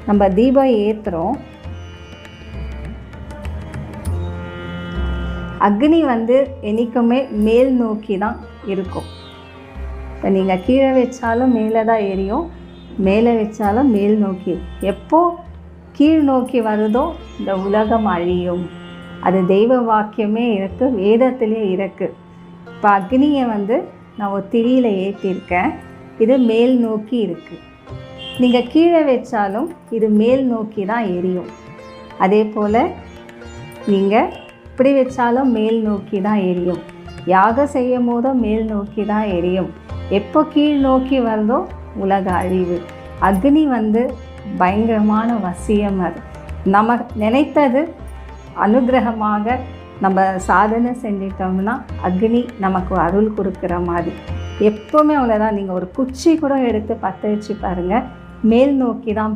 நம்ம தீபம் ஏற்றுறோம். அக்னி என்றைக்குமே மேல் நோக்கி தான் இருக்கும். இப்போ நீங்கள் கீழே வச்சாலும் மேலே தான் எரியும், மேலே வச்சாலும் மேல் நோக்கி. எப்போ கீழ் நோக்கி வருதோ இந்த உலகம் அழியும். அது தெய்வ வாக்கியமே இருக்குது, வேதத்திலே இருக்குது. இப்போ அக்னியை நான் ஒரு திரியில் ஏற்றிருக்கேன். இது மேல் நோக்கி இருக்குது. நீங்கள் கீழே வச்சாலும் இது மேல் நோக்கி தான் எரியும். அதே போல் நீங்கள் இப்படி வச்சாலும் மேல் நோக்கி தான் எரியும். யாகம் செய்யும் போதும் மேல் நோக்கி தான் எரியும். எப்போ கீழ் நோக்கி வருதோ உலக அழிவு. அக்னி பயங்கரமான வசியம். அது நம்ம நினைத்தது அனுகிரகமாக நம்ம சாதனை செஞ்சிட்டோம்னா அக்னி நமக்கு அருள் கொடுக்குற மாதிரி. எப்போவுமே அவ்வளோதான். நீங்கள் ஒரு குச்சி கூட எடுத்து பற்ற வச்சு பாருங்கள், மேல் நோக்கி தான்